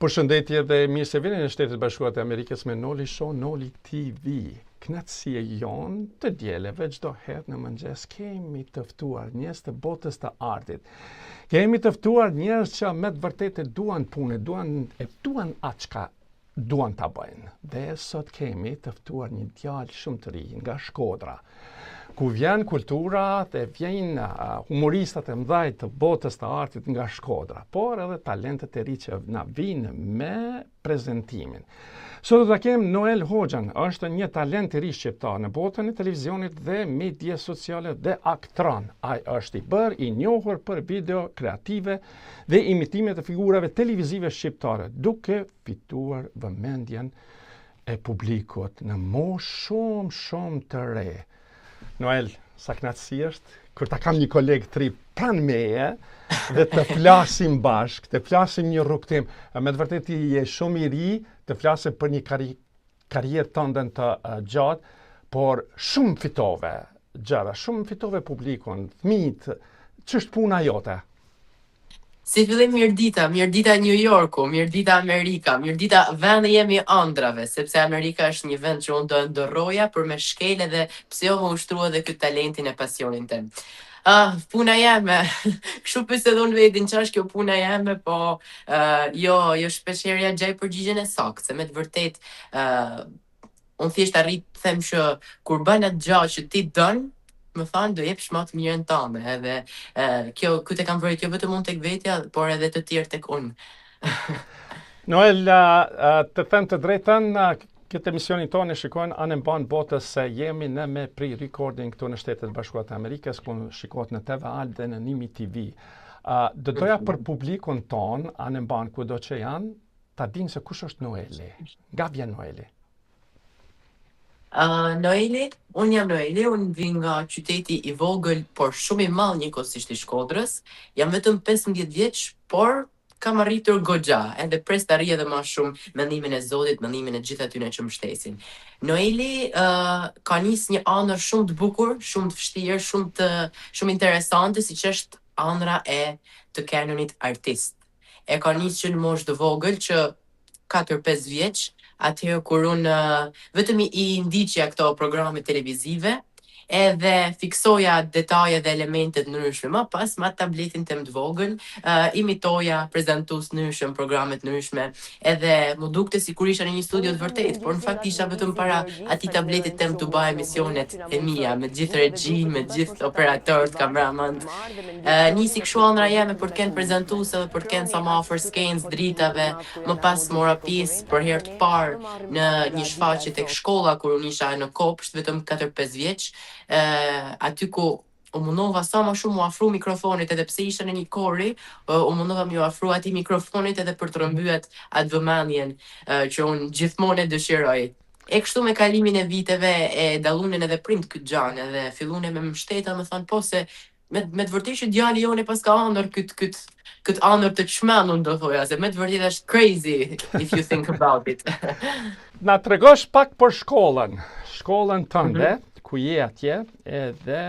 Përshëndetje dhe mirë se vini në Shtetet e Bashkuara të Amerikës me Noli Show, Noli TV. Knatësia jonë të dieleve çdo herë në mëngjes kemi të ftuar njerëz të botës të artit. Kemi të ftuar njerëz që me të vërtetë duan punë, duan atë çka duan ta bëjnë. Dhe sot kemi të ftuar një djalë shumë të ri nga Shkodra, ku vjen kultura dhe vjen humoristat e mëdhej të botës të artit nga Shkodra, por edhe talentet e ri që na vinë me prezentimin. Sot do ta kem Noel Hoxhan, është një talent i ri shqiptar në botën e televizionit dhe media sociale dhe aktron. Ai është i bërë i njohur për video kreative dhe imitime të figurave televizive shqiptare, duke fituar vëmendjen e publikut në moshë shumë të re. Noel, sa knatësi është, kur ta kam një kolegë të ri pranë meje dhe të flasim bashkë, të flasim një rrugtim. Me të vërtetë ti je shumë i ri, të flasim për një karrierë tënde të gjatë, por shumë fitove gjëra, shumë fitove publikun, fëmijët. Ç'është puna jote? Si fillim mirëdita New Yorku, mirëdita Amerika, mirëdita vendi jemi ëndrave, sepse Amerika është një vend që unë do ndërroja për me shkele dhe pse jo më ushtrua dhe këtë talentin e pasionin tim. Puna jeme, kështu pyse dhe unë vetin që është kjo puna jeme, po jo shpesherja gjaj përgjigjen e saktë, se me të vërtet, unë thjesht arrit të them që kur bën atë gjë që ti don, më thanë do jep shmat mirën tënde, edhe këtë e kam vërejt jo vetëm unë tek vetja, por edhe të tjerë tek unë. Noel, të them të drejtën, këtë emisionin tonë shikojnë anë mban botës se jemi në me pre-recording këtu në Shtetet e Bashkuara të Amerikës, ku shikohet në TVAL dhe në Nimi TV. Do doja për publikun tonë, anë mban kudo që janë, ta dinë se kush është Noeli. Nga vjen Noeli? Noeli, unë jam Noeli, unë vi nga qyteti i vogël, por shumë i madh njëkohësisht i Shkodrës. Jam vetëm 15 vjeç, por kam arritur goxha, edhe pres të arrij edhe më shumë mendimin e Zotit, mendimin e gjithë atyre që më shtesin. Noeli ka nis një ëndër shumë të bukur, shumë të vështirë, shumë interesante, siç është ëndra e të kanonit artist. E ka nis që në moshë të vogël që 4-5 vjeç, atëherë kur unë vetëm i ndiqja këto programe televizive, edhe fiksoja detaje dhe elementet ndryshme. Më pas, me tabletin tim të vogël, imitoja prezantues ndryshëm, programet ndryshme, edhe më dukte sikur isha në një studio të vërtetë, por në fakt isha vetëm para atij tabletit tim të bëj emisionet e mia, me gjithë regjin, me gjithë operatorët, kameraman. Nisi kështu ëndra jeme për të kenë prezantues edhe për të kenë sa më afër skenës, dritave. Më pas mora pjesë për herë të parë në një shfaqje tek shkolla kur unë isha në kopsht, vetëm 4-5 vjeç. Aty ku u mundova sa më shumë u afru mikrofonit, edhe pse isha në një kori, u mundova më u afru atij mikrofonit edhe për të rrëmbyer atë vëmendjen që unë gjithmonë e dëshiroj. E kështu me kalimin e viteve e dallunin edhe prind këtë gjën, edhe fillune me mbështeta, më thanë po se me të vërtetë që djali jonë pas ka ëndër këtë ëndër të çmendur, do thoja, se me të vërtetë është crazy if you think about it. Na tregosh pak për shkollën tënde, ku je atje, edhe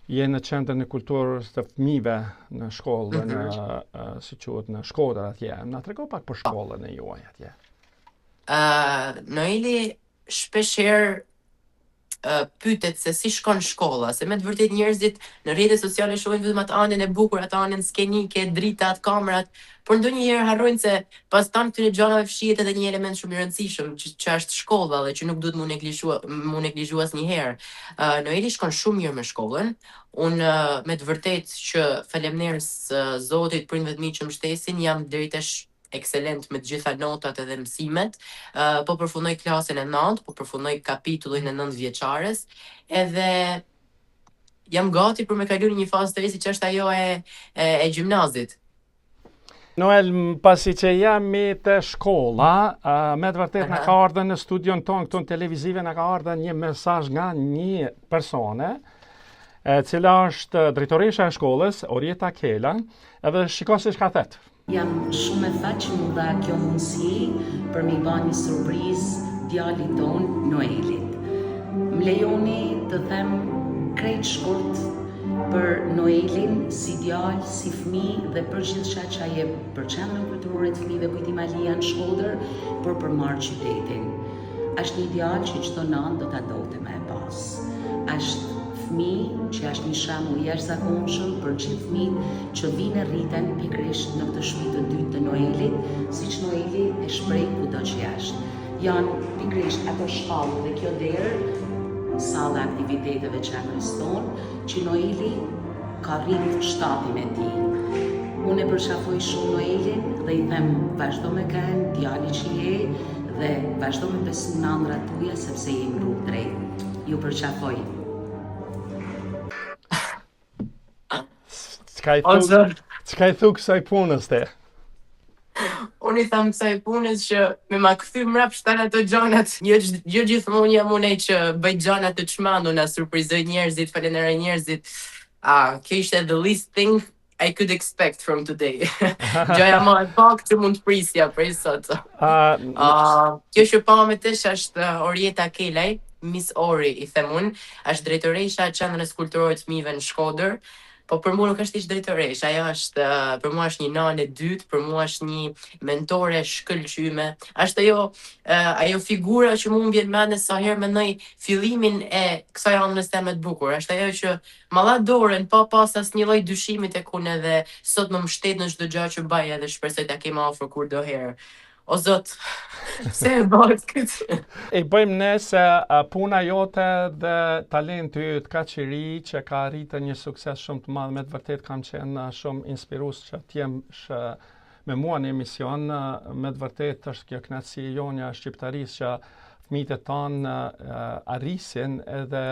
je në qendrën e kulturës të fëmijëve në shkollë, si quhet në Shkodër atje. Na trego pak për shkollën e juaj atje. Noeli shpeshherë pyetet se si shkon shkolla, se me të vërtet njerëzit në rrjetet sociale shohin vetëm atë anën e bukur, atë anën skenike, dritat, kamerat, por ndonjëherë harrojnë se pas tan këtyre gjërave fshihet edhe një element shumë i rëndësishëm, që është shkolla dhe që nuk duhet mu neglizhu asnjëherë. Noeli shkon shumë mirë me shkollën. Unë me të vërtet që faleminderit Zotit, prindëve të mi që më shtesin, jam deri tash ekselent me të gjitha notat edhe mësimet, po përfundoj klasën e 9, po përfundoj kapitullin e 9 vjeçares, edhe jam gati për me kalu një fazë të re siç është ajo e gjimnazit. Noel, pasi që jemi të shkolla, me të vërtet në ka ardhur në studion tonë këtu në televizive, në ka ardhur një mesazh nga një persone, cila është drejtoresha e shkollës, Orieta Kela, edhe shiko se çka thet. Jam shumë e fat që më dha kjo mundësi për me bën një surprizë djalit ton Noelit. Më lejoni të them krejt shkurt për Noelin si djalë, si fëmijë dhe për gjithçka që ai jep për qendrën kulturore të fëmijëve Kujtim Malia në Shkodër, por për marrë qytetin. Është një djalë që çdo nanë do ta donte më e pas. Është fëmijë që është një shembull i jashtëzakonshëm për gjithë fëmijët që vinë rriten pikërisht në këtë shtëpi të dytë të Noelit, siç Noeli e shpreh kudo që është. Janë pikërisht ato shkallë dhe kjo derë, salla aktiviteteve qendrës tonë, që Noeli ka rritë shtatin e tij. Unë e përqafoj shumë Noelin dhe i them vazhdo me kënë, djali që je, dhe vazhdo me besim në ëndrat tuaja sepse je në rrugë drejt. Ju përqafoj. Çka i thu kësaj punës te? Unë i tham kësaj punës që me ma kthy mrapshtan ato gjanat. Jo gjithmonë jam unë që bëj gjana të çmenduna, surprizoj njerëzit, falenderoj njerëzit. Kjo ishte the least thing I could expect from today. Gjoja më e pak që mund të prisja prej sot. Kjo që pa me tesh është Orieta Kelaj, Miss Ori i them unë, është drejtoresha e qendrës kulturore të fëmijëve në Shkodër. Po për mua nuk është ish drejtoresh, ajo është, për mua është një nanë e dytë, për mua është një mentore shkëlqyme. Është ajo figura që mu më vjen mende sa herë mendoj fillimin e kësaj anës teme të bukur. Është ajo që ma dha dorën pa pas asnjë lloj dyshimi tek unë edhe sot më mbështet në çdo gjë që bëj edhe shpresoj ta kem afër kurdoherë. O Zot, pse e bëhet këtë? E bëjmë ne se puna jote dhe talenti yt kaq i ri që ka arritur një sukses shumë të madh, me të vërtet kam qenë shumë inspirues që të jem me mua në emision, me të vërtet është kjo kënaqësi e jonja shqiptarisë që fëmijët e tanë arrisin edhe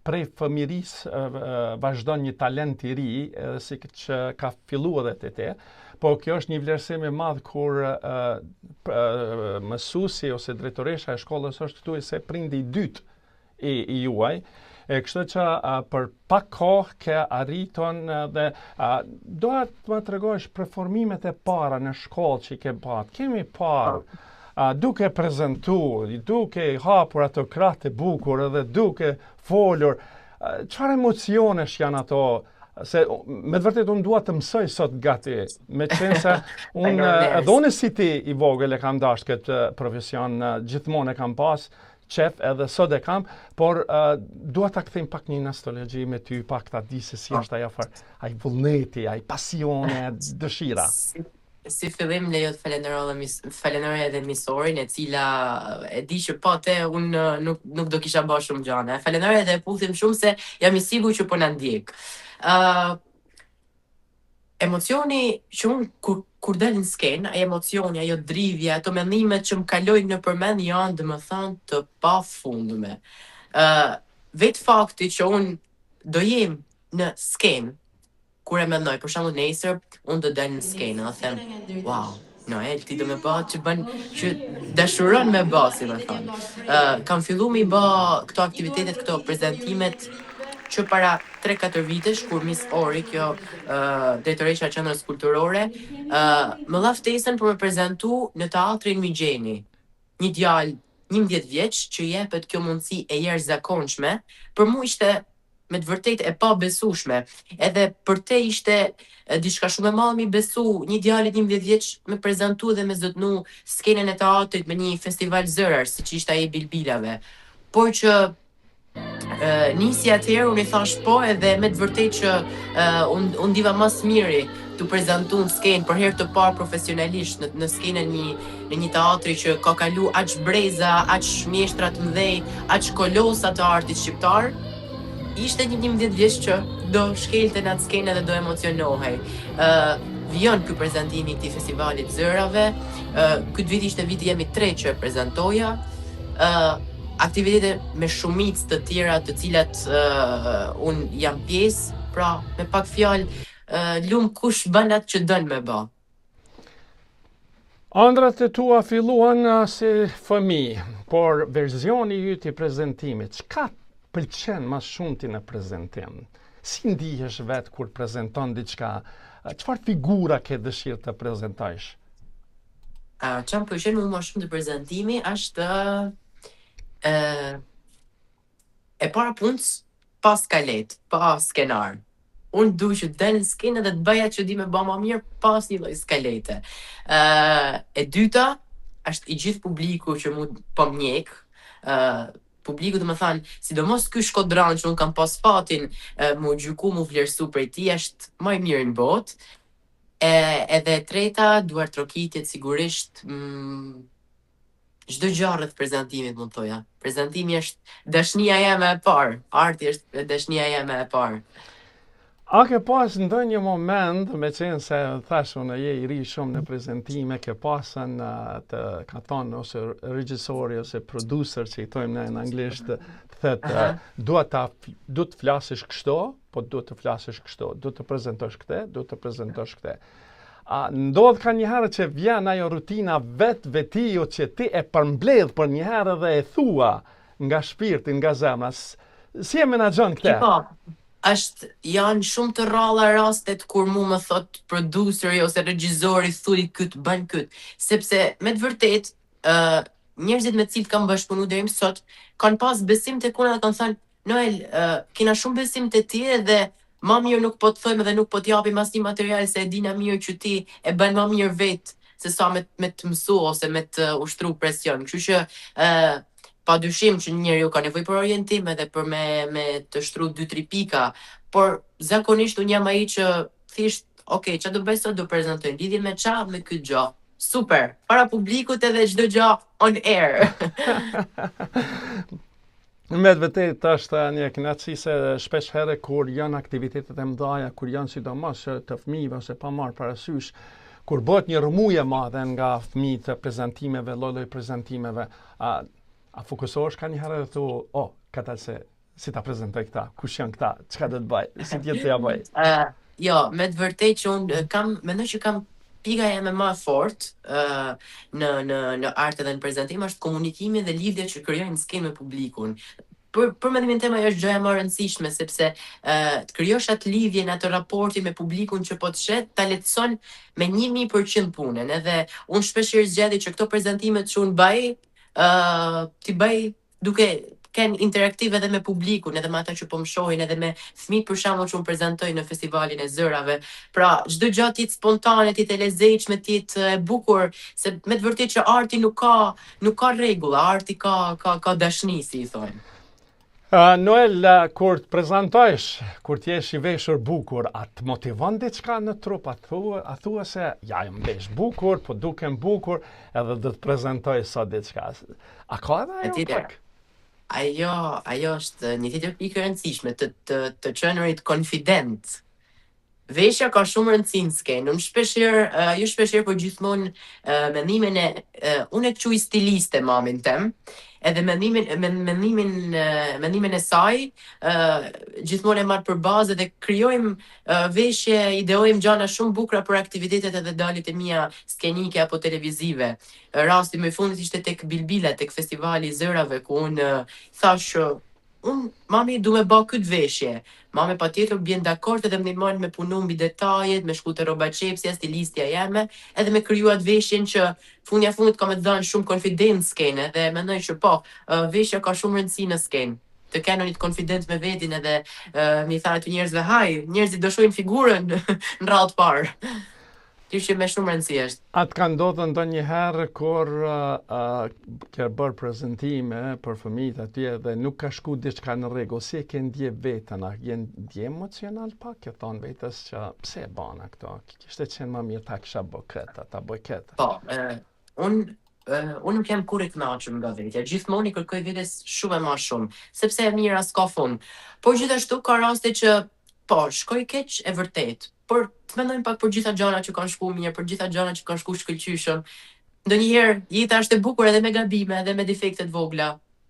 prej fëmirisë vazhdon një talent i ri, si që ka filluar edhe te. Po kjo është një vlerësim i madh kur mësuesi ose drejtoresha e shkollës është këtu se prindi i dytë i juaj. Kështu që për pak kohë ke arriton dhe doja të më tregosh performimet e para në shkollë që ke pat. Kemi parë duke prezentuar, duke hapur ato kratë e bukur edhe duke folur. Çfarë emocionesh janë ato? Se me të vërtet unë dua të mësoj sot gati, me qenë se unë edhe unë si ti i vogël e kam dashur këtë profesion, gjithmonë e kam pas qef edhe sot e kam, por dua ta kthejmë pak një nostalgji me ty, pak ta di se si është ajo fare, ai vullneti, ai pasione, dëshira. Si fillim lejo të falenderoj edhe misorin, e cila e di që pa te unë nuk do kisha bërë shumë gjana. Falenderoj edhe e puthim shumë se jam i sigurt që po na ndjek. Emocioni që unë kur del në skenë, ai emocioni, ajo drivja, ato mendimet që më kalojnë në përmend janë domethënë të pafundme. Vetë fakti që unë do jem në skenë, kur e mendoj, për shembull nesër, unë do del në skenë, them, wow, Noel, ti do me bë që bën që dashuron me bë, si më thonë. Kam filluar me bë këto aktivitetet, këto prezantimet që para 3-4 vitesh, kur Miss Ori, kjo drejtoresha e qendrës kulturore, më dha ftesën për me prezantu në teatrin Migjeni. Një djalë 11 vjeç që jepet kjo mundësi e jashtëzakonshme, për mua ishte me të vërtet e pa besueshme. Edhe për te ishte diçka shumë e madhe mi besu, një djalë 11 vjeç me prezantu dhe me zotnu skenën e teatrit me një festival zërar, siç ishte ai Bilbilave. Por që nisi atëherë unë i thash po, edhe me të vërtet që unë diva më së miri të prezantu në skenë për herë të parë profesionalisht në skenën në një teatri që ka kalu aq breza, aq mjeshtra të mëdhej, aq kolosa të artit shqiptar. Ishte një 11 vjeç që do shkelte në atë skenë dhe do emocionohej. Vijon ky prezantimi i këtij festivalit zërave. Këtë vit ishte viti jemi 3 që e prezantoja. Aktivitete me shumicë të tjera të cilat unë jam pjesë, pra me pak fjalë lum kush bën atë që dën me bë. Ëndrat e tua filluan si fëmijë, por verzioni yt i prezantimit, çka pëlqen më shumë ti në prezantim? Si ndihesh vetë kur prezanton diçka? Çfarë figura ke dëshirë të prezantosh? Çfarë më pëlqen më shumë të prezantimi është e para punës pa skalet, pa skenar. unë du që të del në skenë dhe të bëja që di me ba ma mirë pas një lloj skalete. E dyta, është i gjithë publiku që mu po mjek, publiku të më thanë, sidomos ky shkodran që unë kam pas fatin mu gjyku, mu vlerësu prej ti, është më i mirë në botë. Edhe e treta, duar trokitjet sigurisht, çdo gjë rreth prezantimit mund thoja. Prezantimi është dashnia jeme e parë, arti është dashnia jeme e parë. A ke pas ndonjë moment, me qenë se thash unë je i ri shumë në prezentime, ke pasën të ka thonë ose regjisori ose producer që i thojmë ne në anglisht, të thotë duhet të flasësh kështu, po duhet të flasësh kështu, duhet të prezantosh këtë, duhet të prezantosh këtë. Ndodh ka njëherë që vjen ajo rutina vetiu që ti e përmbledh për njëherë dhe e thua nga shpirti, nga zemra. Si e menaxhon këtë? Janë shumë të rralla rastet kur mu më thot produceri ose regjizori thuj këtë, bën këtë. Sepse me të vërtet, njerëzit me cilët kam bashkëpunu deri më sot, kanë pas besim tek unë dhe kanë thënë, Noel, kena shumë besim te ti dhe ma mirë nuk po të thojmë dhe nuk po t'japim asnjë material se e dina mirë që ti e bën ma mirë vetë se sa me të mësu ose me të ushtru presion. Kështu që pa dyshim që njeriu ka nevojë për orientim edhe për me të shtru 2-3 pika, por zakonisht unë jam ai që thjesht, okay, ç'a do bëj sot, do prezantoj lidhje me ça, me këtë gjë. Super, para publikut edhe çdo gjë on air. Me të vërtet është një kënaqësi se shpesh herë kur janë aktivitetet e mëdha, kur janë sidomos të fëmijëve ose pa marrë parasysh, kur bëhet një rrëmuje e madhe nga fëmijët të prezantimeve, lloj prezantimeve, a fokusohesh ka një herë dhe thu, këta se si ta prezantoj këta, kush janë këta, çka do të bëj, si t'jetë të ja bëj? Jo, me të vërtet që unë mendoj që kam pika jeme më e fortë në art edhe në prezantim është komunikimi dhe lidhja që krijojnë në skenë me publikun. Për mendimin tim ajo është gjëja më e rëndësishme sepse të krijosh atë lidhje në atë raportin me publikun që po të shet, ta lehtëson me 1000% punën. Edhe unë shpeshherë zgjidhi që këto prezantimet që unë bëj, ti bëj duke ken interaktiv edhe me publikun, edhe me ata që po më shohin, edhe me fëmijët për shembull që unë prezantoj në festivalin e zërave. Pra, çdo gjë ti spontane, ti të lezetshme, ti të e bukur, se me të vërtetë që arti nuk ka rregulla, arti ka dashni, si i thonë. Noel, kur të prezantojsh, kur t'jesh i veshur bukur, a të motivon diçka në trup? A thua se, ja, jam vesh bukur, po dukem bukur, edhe do të prezantoj sot diçka. A ka edhe ajo pak? Ajo është një tjetër pikë e rëndësishme, të qenurit confident. Veshja ka shumë rëndësi në skenë. Unë shpeshherë, po gjithmonë mendimin unë e quaj stiliste mamin tem, edhe mendimin e saj gjithmonë e marr për bazë dhe krijojmë veshje, ideojmë gjëra shumë bukura për aktivitetet edhe dalit e mia skenike apo televizive. Rasti më i fundit ishte tek Bilbila, tek festivali i zërave, ku unë thash mami du me bë këtë veshje. Mami patjetër bjen dakord edhe më ndihmon me punu mbi detajet, me shku te rroba çepsja, stilistja jeme, edhe me kriju atë veshjen që fundit ka me dhënë shumë konfidencë skenë, dhe mendoj që po, veshja ka shumë rëndësi në skenë. Të kenë një konfident me vetin edhe mi thanë të njerëzve, njerëzit do shohin figurën në radhë parë. Që me shumë rëndësi është. A të ka ndodhur ndonjëherë kur ke bërë prezantime për fëmijët atje dhe nuk ka shku diçka në rregull, si e ke ndje vetën? A je ndje emocional pak, ke thonë vetës që pse e bana këto? Kishte qenë më mirë ta kisha bë këtë, ta bëj këtë. Po, unë nuk jam kurrë i kënaqur nga vetja. Gjithmonë i kërkoj vetes shumë e më shumë, sepse e mira s'ka fund. Por gjithashtu ka raste që po, shkoj keq e vërtet. Por të mendojmë pak për gjitha gjërat që kanë shku mirë, për gjitha gjërat që kanë shku shkëlqyshëm. Ndonjëherë jeta është e bukur edhe me gabime, edhe me defekte të vogla.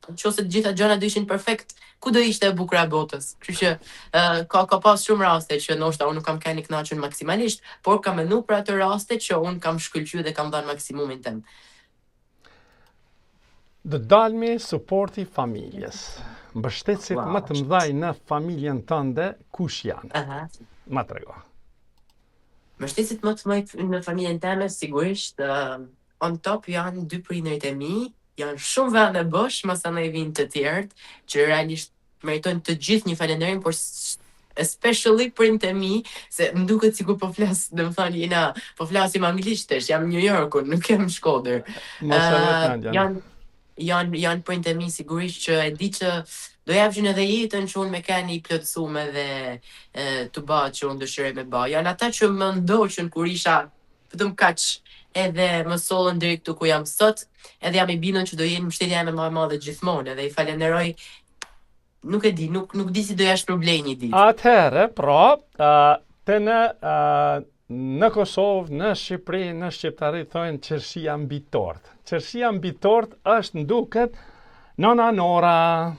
Nëse të gjitha gjërat do ishin perfekt, ku do ishte e bukur e botës? Kështu që ka pas shumë raste që ndoshta unë nuk kam qenë i kënaqur maksimalisht, por kam menduar për ato raste që unë kam shkëlqyer dhe kam dhënë maksimumin tim. Dë dalmi suporti familjes. Mbështetësit më të mëdhaj në familjen tënde, kush janë? Ma trego. Mbështetësit më të mëdhaj në familjen time, sigurisht, on top janë 2 prindërit e mi, janë shumë vende bosh, masanaj vinë të tjerët, që realisht meritojnë të gjithë një falënderim, por especially print e mi, se më duket sikur po flas, domethënë po flasim anglisht, jam në New Yorkun, nuk jam në Shkodër. Mos e vëtë në Janë print e mi sigurisht që e di që do japshin edhe jetën që unë me keni i plotësume dhe të ba që unë dëshiroj me ba. Janë ata që më ndoqën kur isha vetëm kaq edhe më sollën deri këtu ku jam sot, edhe jam i bindur që do jenë mbështetja ime më e madhe gjithmonë, edhe i falenderoj. Nuk e di, nuk di si do jash problem një ditë. Atëherë, pra, të në Kosovë, në Shqipëri, në Shqiptari thojnë qërshia mbi tort. Qërshia mbi tort është nduket Nona Nora.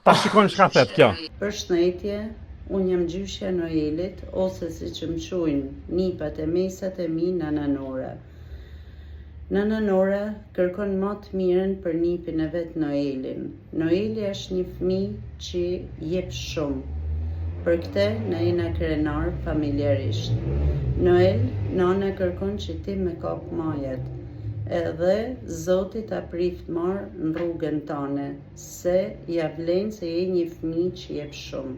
Ta shikon çka thet kjo. Përshëndetje, unë jam gjyshja Noelit, ose si që më quajnë nipat e mesat e mi Nana Nora. Nana Nora kërkon më të mirën për nipin e vet Noelin. Noeli është një fëmijë që jep shumë. Për këtë na jena krenar familjarisht. Noel, nana kërkon që ti me kap majat. Edhe Zoti ta prift marë në rrugën tane, se ja vlen se je një fëmijë që jep shumë.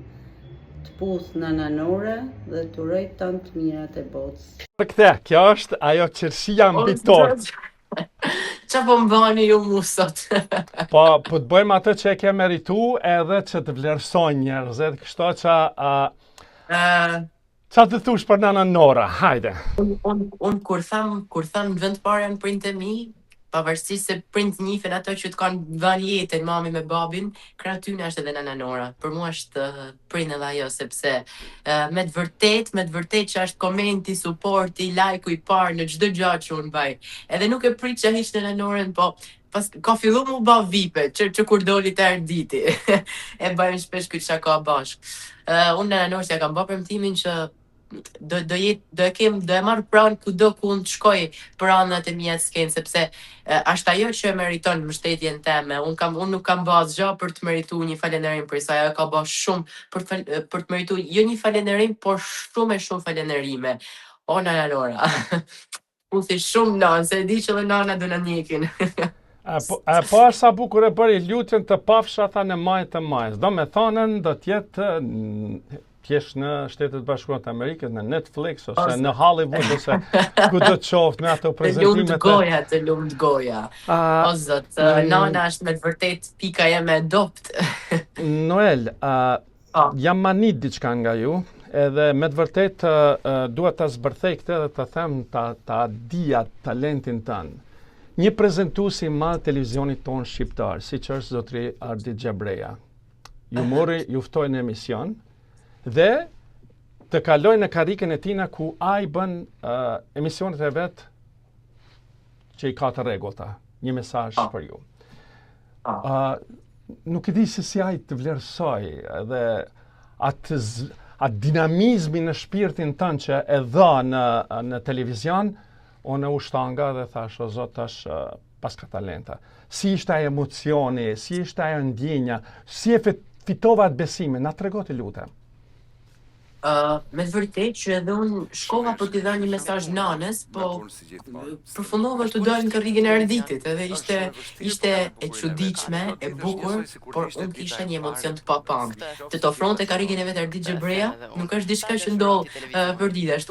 Të puth Nana Nora dhe të uroj tanë të mirat e botës. Për këtë, kjo është ajo qërshia mbi tort. Qa po më bani ju mu sot? Po të bëjmë atë që e ke meritu edhe që të vlerësojnë njerëzit, kështu që qa të thush për Nana Nora, hajde. Unë kur tham në vend parë janë print e mi, pavarësisht se print njifen ato që të kanë dhënë jetën mami me babin, krah tyne është edhe Nana Nora. Për mua është print edhe ajo, sepse me të vërtet që është komenti, suporti, lajku i parë në çdo gjë që unë baj. Edhe nuk e prit që hiq Nana Norën, po ka fillu mu ba vipe, që kur doli të erditi. E bajmë shpesh këtë shaka bashkë. Unë Nana Norës ja kam bë premtimin që do e marr pranë kudo ku unë të shkoj për anët e mia të skenë, sepse është ajo që e meriton mbështetjen teme. Unë nuk kam bë asgjë për të merituar një falënderim për sa ajo ka bë shumë për të merituar jo një falënderim, por shumë falënderime. O Nana Nora. Unë thë shumë nanë, se e di që dhe nana do na njekin. Po sa bukur e bëri lutjen të pafsha tha në maj të majs. Do me thonën do t'jetë pjesh në Shtetet Bashkuara të Amerikës, në Netflix, ose në Hollywood, ose ku do të qoftë me ato prezentimet. Të lumt goja. O zot, nana është me të vërtet pika jeme adopt. Noel, jam manit diçka nga ju, edhe me të vërtet duhet ta zbërthej këtë dhe të them ta dija talentin tënë. Një prezentues i madh televizionit ton shqiptar, siç është zotri Ardit Gjabreja, ju mori, ju ftoi në emision dhe të kaloj në karikën e tina ku ai bën emisionet e vet që i ka të rregullta. Një mesazh për ju. Nuk e di se si ai të vlerësoj edhe atë dinamizmin në shpirtin tënd që e dha në televizion. Unë u shtanga dhe thash, o zot, tash paska talenta. Si ishte ajo emocioni, si ishte ajo ndjenja, si e fitova atë besimin, na trego të lutem. Me të vërtet që edhe unë shkova për t'i dhënë një mesazh nanës, po përfundova të dalë në karrigën e Arditit, edhe ishte e çuditshme, e bukur, por unë kisha një emocion të papam. Të ofronte karrigën e vet Ardit Gjabreja, nuk është diçka që ndodh përditësh,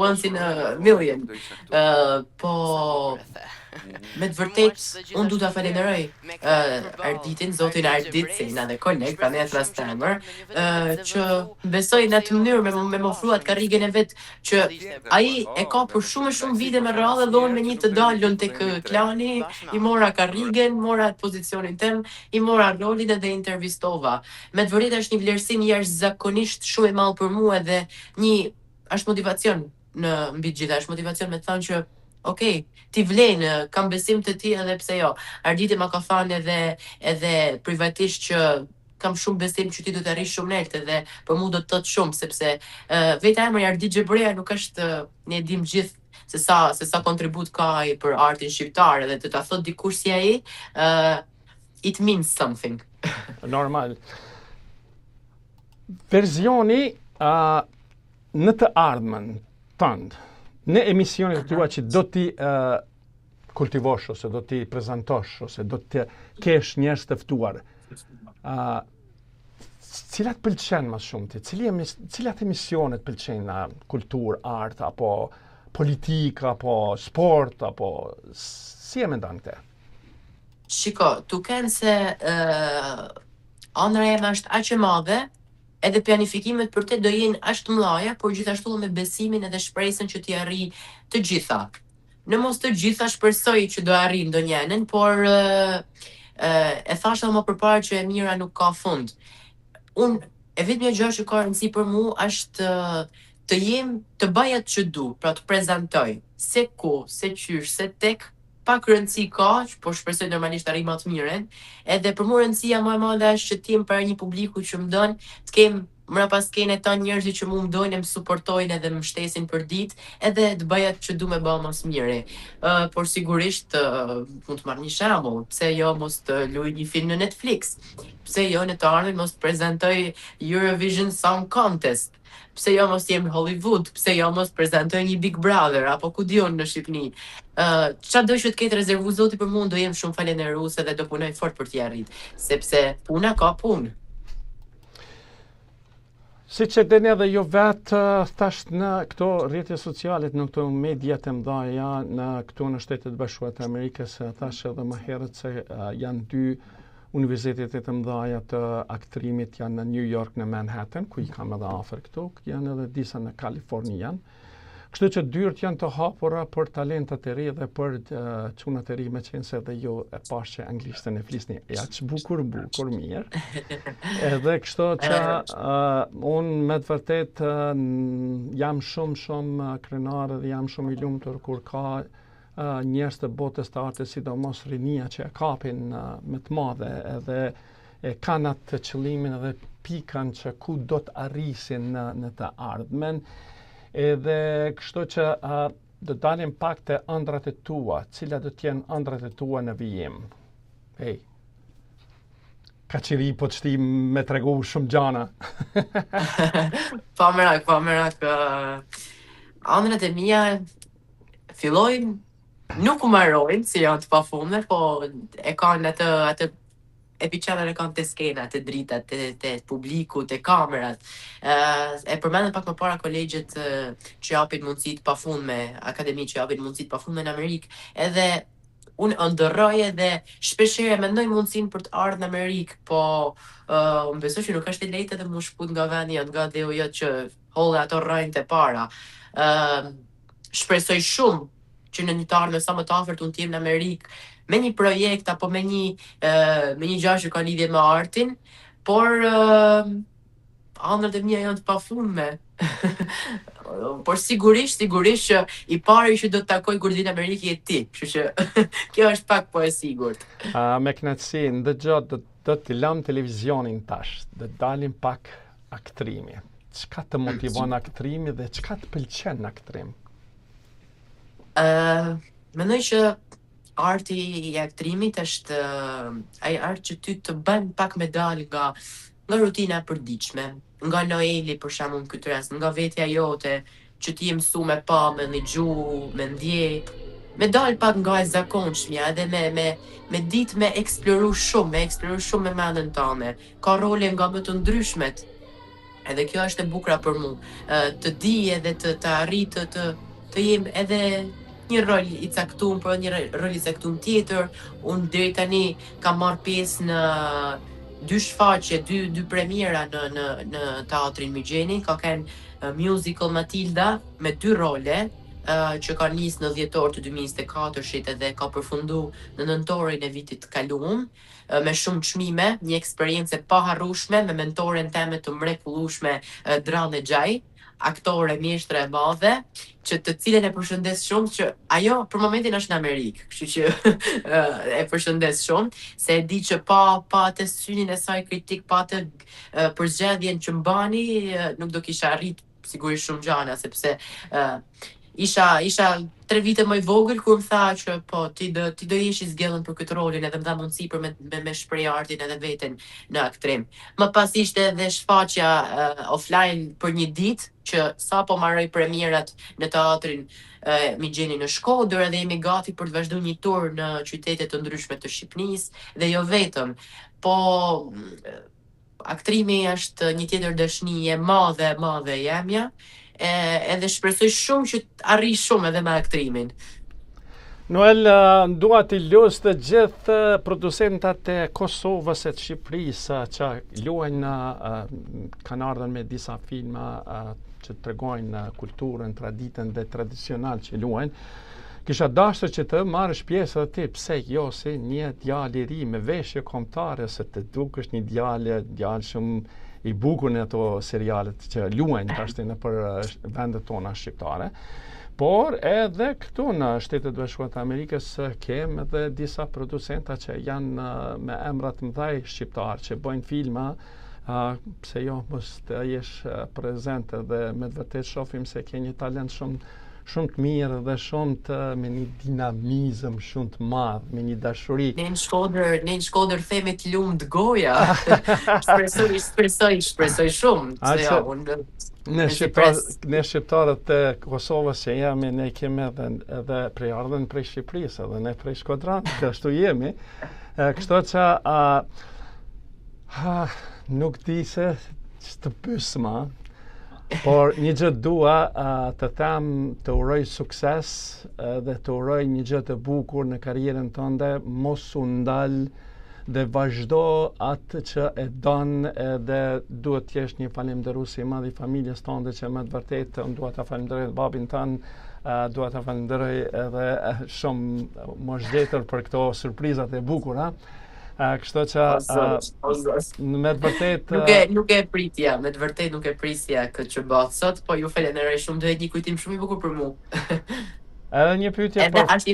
once in a million. Po me të vërtet, unë du t'a falenderoj Arditin, zotin Ardit, se jena dhe koleg, pra ne e thrastemër, që besoj në atë mënyrë me më ofruat karrigën e vet, që ai e ka për shumë vite me radhë dhe unë me një të dalën tek klani, i mora karrigën, mora pozicionin tem, i mora rolin edhe intervistova. Me të vërtet është një vlerësim jashtëzakonisht shumë i madh për mua dhe është motivacion në mbi gjitha, është motivacion me të thënë që okej, ti vlen, kam besim të ti edhe pse jo. Arditi ma ka thënë edhe privatisht që kam shumë besim që ti do të arrish shumë lart edhe për mua do të thotë shumë, sepse vetë emri Ardit Gjabreja nuk është, ne e dim gjithë se sa kontribut ka ai për artin shqiptar edhe të ta thotë dikush si ai, it means something. Normal. Verzioni në të ardhmen tënd, në emisionet të tua që do t'i kultivosh, ose do t'i prezentosh, ose do t'i kesh njerëz të ftuar, cilat pëlqen më shumë ti? Cilat emisionet pëlqen na kulturë, art apo politika, apo sport, apo si e mendon këtë? Shiko, tu ken se ëndra jeme është aq e madhe, edhe planifikimet për te do jenë aq të mëdha, por gjithashtu me besimin edhe shpresën që ti arri të gjitha. Në mos të gjitha shpresoj që do arri ndonjënin, por e thash edhe më përpara që e mira nuk ka fund. Unë e vetmja gjë që ka rëndësi për mu është të jem të bëj atë që du, pra të prezantoj, se ku, se qysh, se tek, pak rëndësi ka, por shpresoj normalisht arri më të mirën, edhe për mu rëndësia më e madhe është që t'jem për një publiku që më don, të kem mrapa skene ta njerëzit që mu më dojnë, më suportojnë edhe më shtesin për ditë, edhe të bëj atë që du me bë mas miri. Por sigurisht mund të marr një shembull, pse jo mos të luaj një film në Netflix, pse jo në të ardhmen mos prezantoj Eurovision Song Contest, pse jo mos jem Hollywood, pse jo mos prezantoj një Big Brother, apo ku diun në Shqipni. Çado që të ketë rezervu Zoti për mua, do jem shumë falenderuese dhe do punoj fort për t'i arrit, sepse puna ka punë. Si që deni edhe jo vetë, thash në këto rrjete socialet, në këto mediat e mdhaja, në këto në Shtetet Bashkuara të Amerikës, thash edhe më herët se janë dy universitetet e mdhaja të aktrimit, janë në New York, në Manhattan, ku i kam edhe afër këtu, janë edhe disa në Kaliforni janë. Kështu që dyrt janë të hapura për talentat e ri dhe për çunat e ri, me qenë se edhe ju e pash që anglishtën e flisni që bukur mirë. Edhe kështu që unë me të vërtet jam shumë krenar dhe jam shumë i lumtur kur ka njerëz të botës të artit, sidomos rinia që e kapin me të madhe edhe e kanë atë qëllimin edhe pikan që ku do të arrisin në të ardhmen. Edhe kështu që do dalim pak të ëndrat e tua, cilat do t'jenë ëndrat e tua në vijim. Hey, ka qiri po të shti me tregu shumë gjana. Pa merak, ëndrat e mia fillojnë nuk u marrojnë, si janë të pafundme, po e kanë atë epiqendrën e kanë të skena, të dritat, të publiku, të kamerat. E përmendën pak më para kolegjet që japin mundësi të pafundme, akademi që japin mundësi të pafundme në Amerikë, edhe unë ndërroj edhe shpeshherë mendoj mundësinë për të ardhur në Amerikë, po unë besoj që nuk është e lehtë edhe më shput nga vendi, nga dheu jo që holle ato rrojnë të para. Shpresoj shumë që në një të ardhme sa më të afërt unë të jem në Amerikë me një projekt apo me një gjë që ka lidhje me artin, por ëndrat e mia janë të pafundme. Por sigurisht që i pari që do të takoj kur vi në Amerikë je ti, kështu që kjo është pak po e sigurt. Me kënaqësi, ndëgjoj do të lëm televizionin tash, do të dalim pak aktrimi. Çka të motivon aktrimi dhe çka të pëlqen në aktrim? Mendoj që arti i aktrimit është ai art që ty të bën pak me dal nga rutina e përditshme, nga Noeli për shembull në këtë rast, nga vetja jote që ti je mësuar me pa, me dëgju, me ndje, me dal pak nga e zakonshmja edhe me ditë me eksploru shumë me mendën tënde. Ka role nga më të ndryshmet. Edhe kjo është e bukura për mua, të di edhe të arrit të jem edhe një rol i caktuar, por një rol i caktuar tjetër. Unë deri tani kam marrë pjesë në dy shfaqje, dy premiera në teatrin Migjeni, ka qenë musical Matilda me 2 role, që ka nisë në dhjetor të 2024 edhe ka përfundu në nëntorin e vitit kaluar, me shumë çmime, një eksperiencë pa harrueshme me mentoren time të mrekullueshme Drane Gjaj, aktore mjeshtre e madhe, që të cilën e përshëndes shumë, që ajo për momentin është në Amerikë, kështu që e përshëndes shumë, se e di që pa atë synin e saj kritik, pa atë përzgjedhjen që mbani, nuk do kisha arrit sigurisht shumë gjana, sepse isha 3 vite më i vogël kur më tha që po ti do jesh i zgjedhur për këtë rolin, edhe më dha mundësi për me shpreh artin edhe veten në aktrim. Më pas ishte edhe shfaqja offline për një ditë, që sapo marroj premierat në teatrin Migjeni në Shkodër, edhe jemi gati për të vazhduar një tur në qytete të ndryshme të Shqipërisë, dhe jo vetëm, po aktrimi është një tjetër dëshni e madhe jemja, edhe shpresoj shumë që të arrij shumë edhe me aktrimin. Noel, dua t'i luaj të gjithë producentat e Kosovës e të Shqipërisë që luajnë, kanë ardhur me disa filma që tregojnë kulturën, traditën dhe tradicional që luajnë. Kisha dashur që të marrësh pjesë edhe ti, pse jo, si një djalë i ri me veshje kombëtare, se të dukesh një djalë shumë i bukur në ato serialet që luajnë tash nëpër vendet tona shqiptare. Por edhe këtu në Shtetet Bashkuara të Amerikës kem edhe disa producenta që janë me emra të mëdhej shqiptar që bëjnë filma, pse jo mos të jesh prezent dhe me të vërtetë shohim se ke një talent shumë të mirë dhe me një dinamizëm shumë të madh, me një dashuri. Ne në Shkodër themi të lumt goja. Shpresoj shumë. Ne shqiptarët e Kosovës që jemi, ne kemi edhe prej ardhen prej Shqipërisë, edhe ne prej Shkodran, kështu jemi. Kështu që nuk di se të pyesma, por një gjë dua të them, të uroj sukses dhe të uroj një gjë të bukur në karrierën tënde, mos u ndal dhe vazhdo atë që e don, edhe duhet të jesh një falënderues i madh i familjes tënde që më të vërtetë unë dua ta falenderoj babin tënd, dua ta falenderoj edhe shumë moshdetër për këto surprizat e bukura. Kështu që me të vërtetë nuk e pritja, me të vërtetë nuk e prisja këtë që bëhet sot, po ju falenderoj shumë, do jetë një kujtim shumë i bukur për mua. Edhe një pyetje edhe është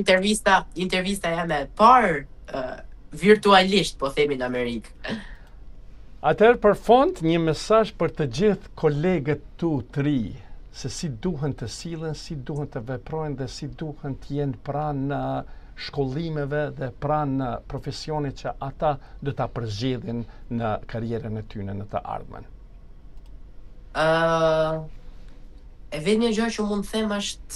intervista jame e parë virtualisht, po themi në Amerikë. Atëherë për fond një mesazh për të gjithë kolegët tu të ri, se si duhen të sillen, si duhen të veprojnë dhe si duhen të jenë pranë shkollimeve dhe pranë profesionit që ata do ta përzgjedhin në karrierën e tyre në të ardhmen. E vetmja gjë që mund të them është,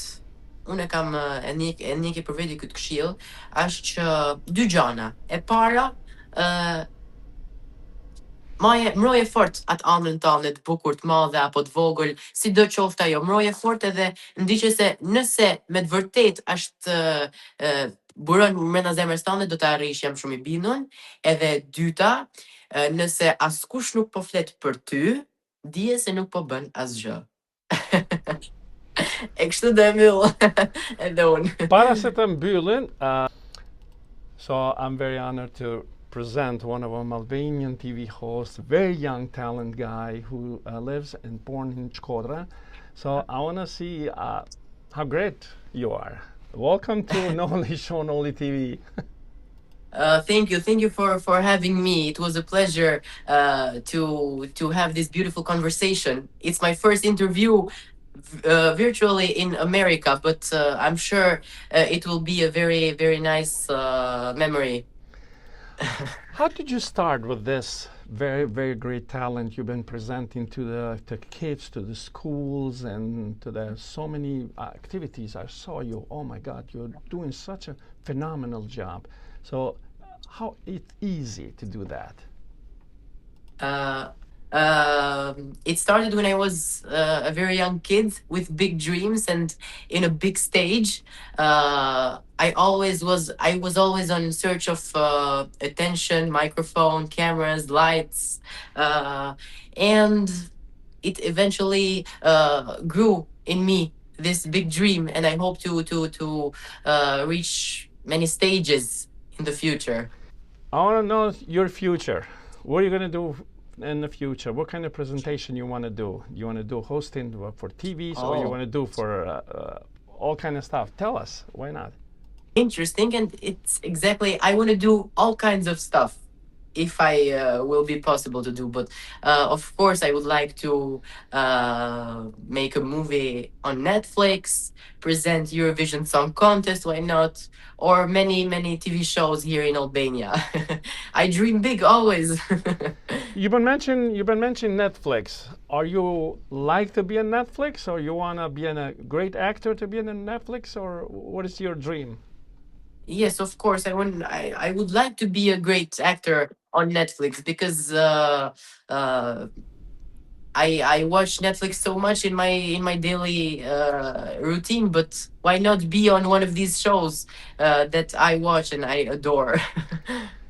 unë kam e njeki për veti këtë këshill, është që dy gjëra. E para, mroje fort atë anën tënde të bukur, të madhe apo të vogël, sido qoftë ajo, mroje fort edhe ndiqe se nëse me të vërtetë është buron brenda zemrës tënde, do të arrish, jam shumë i bindur. Edhe dyta, nëse askush nuk po flet për ty, dije se nuk po bën asgjë. E kështu do e mbyll edhe unë. Para se të mbyllim, so I'm very honored to present one of our Albanian TV hosts, very young talent guy who lives and born in Shkodra. So I want to see how great you are. Welcome to Noli Show, Noli TV. Thank you for having me. It was a pleasure to have this beautiful conversation. It's my first interview virtually in America, but I'm sure it will be a very, very nice memory. How did you start with this very, very great talent you've been presenting to the kids, to the schools, and to the so many activities? I saw you. Oh my God, you're doing such a phenomenal job. So, how it's easy to do that? It started when I was a very young kid with big dreams and in a big stage. I was always on search of attention, microphone, cameras, lights, and it eventually grew in me, this big dream, and I hope to reach many stages in the future. I want to know your future. What are you going to do in the future? What kind of presentation you want to do? You want to do hosting for TVs, or you want to do for all kind of stuff? Tell us. Why not? Interesting, and it's exactly, I want to do all kinds of stuff if I will be possible to do, but of course I would like to make a movie on Netflix, present Eurovision Song Contest, why not, or many TV shows here in Albania. I dream big always. You've been mentioning Netflix. Are you like to be on Netflix, or you want to be a great actor to be on Netflix, or what is your dream? Yes, of course. I would like to be a great actor on Netflix because I watch Netflix so much in my daily routine, but why not be on one of these shows that I watch and I adore?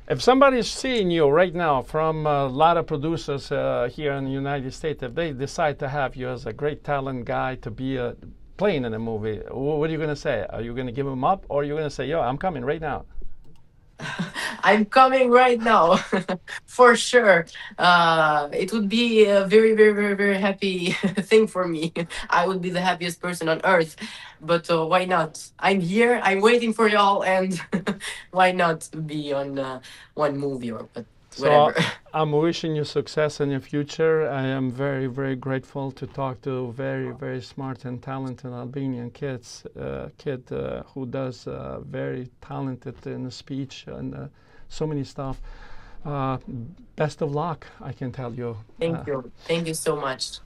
If somebody's seeing you right now from a lot of producers here in the United States, if they decide to have you as a great talent guy to be playing in a movie, what are you going to say? Are you going to give them up, or are you going to say, yo, I'm coming right now? I'm coming right now, for sure. It would be a very, very, very, very happy thing for me. I would be the happiest person on earth. But why not? I'm here. I'm waiting for y'all, and why not be on one movie or whatever? So I'm wishing you success in your future. I am very, very grateful to talk to very, very smart and talented Albanian kid who does very talented in the speech and so many stuff. Best of luck, I can tell you. Thank you. Thank you so much.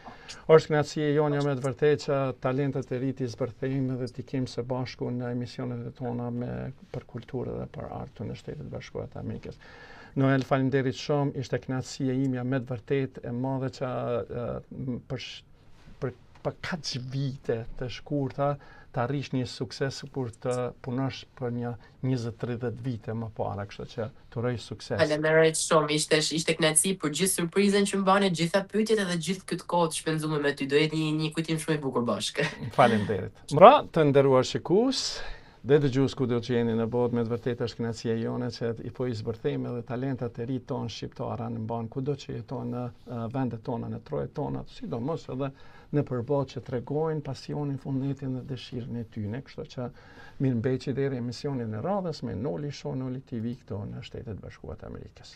Është kënaqësi e jonja me të vërtetë që talentet e ri ti zbërthejmë dhe t'i kemi së bashku në emisionet e tona për kulturë dhe për art në Shtetet Bashkuara të Amerikës. Noel, faleminderit shumë, ishte kënaqësia imja me të vërtetë e madhe që për kaq vite të shkurta të arrish një sukses kur të punosh për një 20-30 vite më para, kështu që të uroj sukses. Faleminderit shumë, ishte kënaqësi për gjithë surprizën që më bane, gjitha pyetjet edhe gjithë këtë kohë të shpenzuar me ty. Do jetë një kujtim shumë i bukur bashkë. Faleminderit. Pra, të nderuar shikues dhe dëgjues kudo që jeni në botë, me të vërtetë është kënaqësia jone që i zbërthejmë edhe talentat e ri tonë shqiptara në mban kudo që jeton në vendet tona, në trojet tona, sidomos edhe në përbotë që tregojnë pasionin, vullnetin dhe dëshirën e tyre. Kështu që mirëmbëjtje deri emisionin e radhës me Noli Show, Noli TV këto në Shtetet Bashkuara të Amerikës.